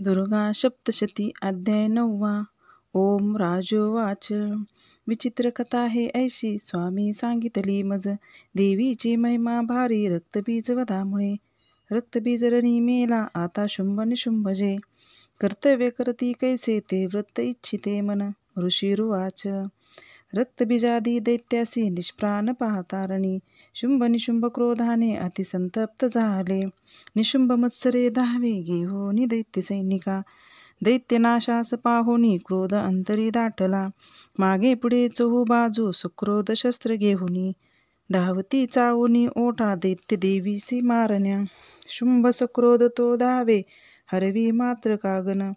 दुर्गा सप्तशती अध्याय 9. ओम राजोवाच. विचित्र कथा हे ऐशी स्वामी सांगितली मज. देवीची महिमा भारी रक्तबीज वधामुळे. रक्तबीज रणी मेला आता शुंभ निशुंभ जे. कर्तव्य करती कैसे ते व्रत इच्छिते मन. ऋषीरुवाच. रक्तबीजादी दैत्यासी निष्प्राण पाहता रणी. शुंभ निशुंभ क्रोधाने अतिसंतप्त झाले. निशुंभ मत्सरे धावे घेऊनी दैत्य सैनिका. दैत्यनाशास पाहुनी क्रोध अंतरी दाटला. मागे पुढे चहू बाजू सुक्रोध शस्त्र घेऊनी. धावती चावुनी ओटा दैत्य देवीसी मारण्या. शुंभ सक्रोध तो धावे हरवी मात्र कागन.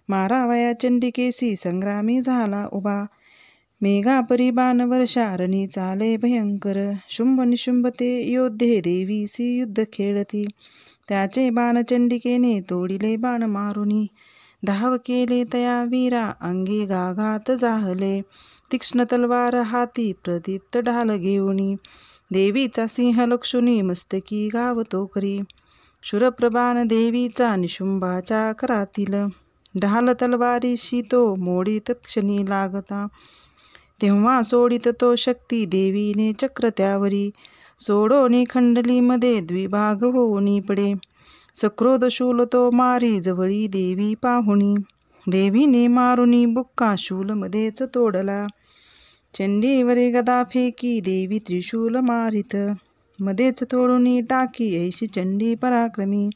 मारावया चंडिकेसी संग्रामी झाला उभा. मेघा परिबाण वर्षा रणी चाले भयंकर. शुंभ निशुंभ ते योद्धे देवीसी युद्ध खेळती. त्याचे बाण चंडिकेने तोडिले बाण मारुनी. धाव केले तया वीरा अंगी गाघात जाहले. तीक्ष्ण तलवार हाती प्रदीप्त ढाल घेऊनी. देवीचा सिंह लक्षुनी मस्तकी गावतो करी. शूरप्रबाण देवीचा निशुंभाच्या करातील. ढाल तलवारीशी तो मोडी तत्क्षणी लागता. तेव्हा सोडित तो शक्ती देवीने चक्र त्यावरी. सोडोनी खंडलीमध्ये द्विभाग होऊनी पडे. सक्रोध शूल तो मारी जवळी देवी पाहुणी. देवीने मारुनी बुक्का शूल मध्येच तोडला. चंडीवरी गदा फेकी देवी त्रिशूल मारित. मध्येच तोडुनी टाकी ऐशी चंडी पराक्रमी.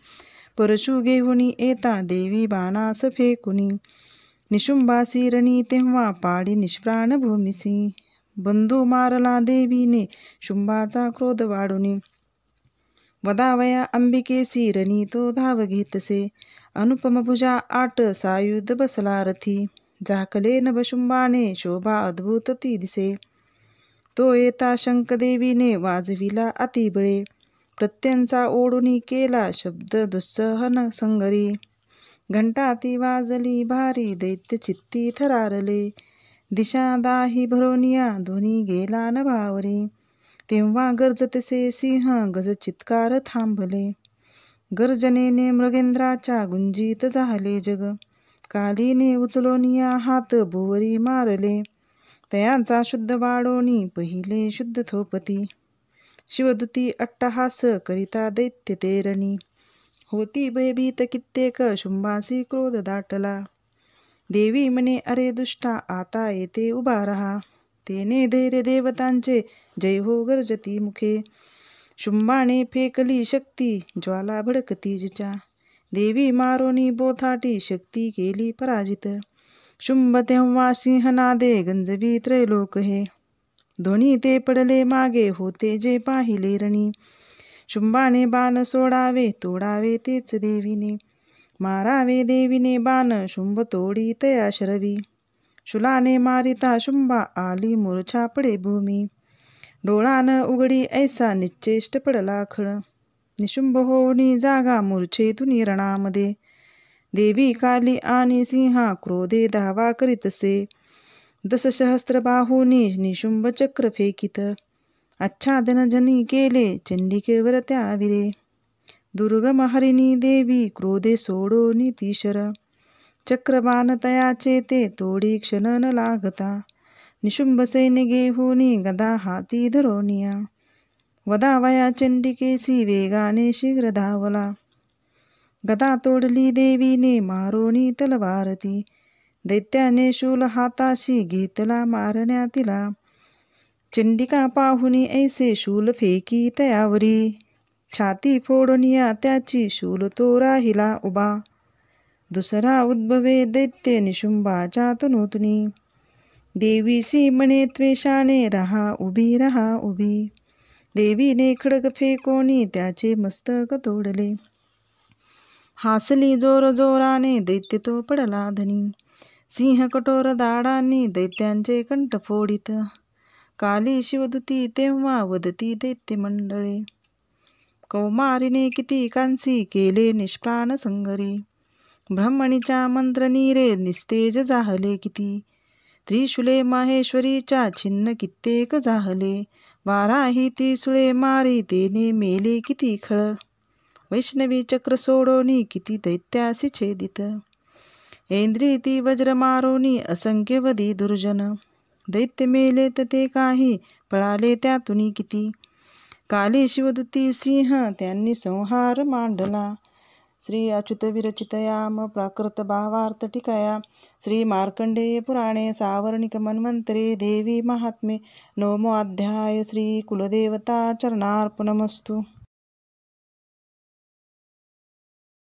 परशु घेऊनी येता देवी बाणास फेकुनी. निशुंभासी रणी तेव्हा पाडी निष्प्राण भूमिसी. बंधू मारला देवीने शुंभाचा क्रोध वाढुनी. वदावया अंबिकेसी रणी तो धाव घेतसे. अनुपम भुजा आट सायुध बसला रथी. झाकले नभ शुंभाने शोभा अद्भुत ती दिसे. तो येता शंखदेवीने वाजविला अतिबळे. प्रत्यंचा ओढुनी केला शब्द दुस्सहन संगरी. घंटा ती वाजली भारी दैत्य चित्ती थरारले. दिशा दाही भरोनिया ध्वनी गेला नभावरी. तेव्हा गर्जतसे सिंह गज चित्कार थांबले. गर्जनेने मृगेंद्राच्या गुंजीत झाले जग. कालीने उचलोनिया हात भुवरी मारले. तयांचा शुद्ध वाढोनी पहिले शुद्ध थोपती. शिवदूती अट्टहास करिता दैत्य ते रणी. होती भयभीत कित्येक शुंभासी क्रोध दाटला. देवी म्हणे अरे दुष्टा आता येथे उभा रहा. तेने धैर्य देवतांचे जय हो गर्जती मुखे. शुंभाने फेकली शक्ती ज्वाला भडकती जिच्या. देवी मारोनी बोथाटी शक्ती केली पराजित. शुंभ तेव्हा सिंहनादे गंजवी त्रैलोक हे. ध्वनी ते पडले मागे होते जे पाहिले रणी. शुंभाने बाण सोडावे तोडावे तेच देवीने. मारावे देवीने बाण शुंभ तोडी तया शरवी. शूलाने मारिता शुंभा आली मूर्छा पडे भूमी. डोळान उघडी ऐसा निश्चेष्ट पडला खळ. निशुंभ होऊनी जागा मूर्छेतुनी रणामध्ये. देवी काली आणि सिंहा क्रोधे धावा करीतसे. दशसहस्र बाहूनी निशुंभ चक्र फेकित. आच्छादन जनी केले चंडिकेवर त्या विरे. दुर्गम हरिणी देवी क्रोधे सोडोनी तीशर. चक्रबाण तयाचे ते तोडी क्षण न लागता. निशुंभ सैन्य घेऊनी गदा हाती धरोनिया. वदावया चंडिकेसी वेगाने शीघ्र धावला. गदा तोडली देवीने मारोनी तलवारती. दैत्याने शूल हाताशी घेतला मारण्या तिला. चंडिका पाहुनी ऐसे शूल फेकी तयावरी. छाती फोडुनिया त्याची शूल तो राहिला उभा. दुसरा उद्भवे दैत्य निशुंभाच्या तनूतनी. देवीशी म्हणे त्वेषाने रहा उभी रहा उभी. देवीने खड्ग फेकोनी त्याचे मस्तक तोडले. हासली जोर जोराने दैत्य तो पडला धनी. सिंह कठोर दाडांनी दैत्यांचे कंठ फोडित. काली शिवदूती तेव्हा वदती दैत्य मंडळे. कौमारीने किती कांसी केले निष्प्राण संगरी. ब्रह्मणीच्या मंत्रनीरे निस्तेज जाहले किती. त्रिशूले माहेश्वरीच्या छिन्न कित्येक जाहले. वाराही त्रिशूळे मारी तेने मेले किती खळ. वैष्णवी चक्र सोडोनी किती दैत्यासी छेदित. ऐंद्री वज्र मारोनी असंख्य वधी दुर्जन. दैत्य मेलेत ते काही पळाले त्यातुनी किती. काली शिवदूती सिंह त्यांनी संहार मांडला. श्री अच्युत विरचितयाम प्राकृत भावार्थ टीकाया श्री मार्कंडेय पुराणे सावर्णिक मन्वंतरे देवी महात्मे नवमो अध्याय. श्री कुलदेवता चरणार्पणमस्तु.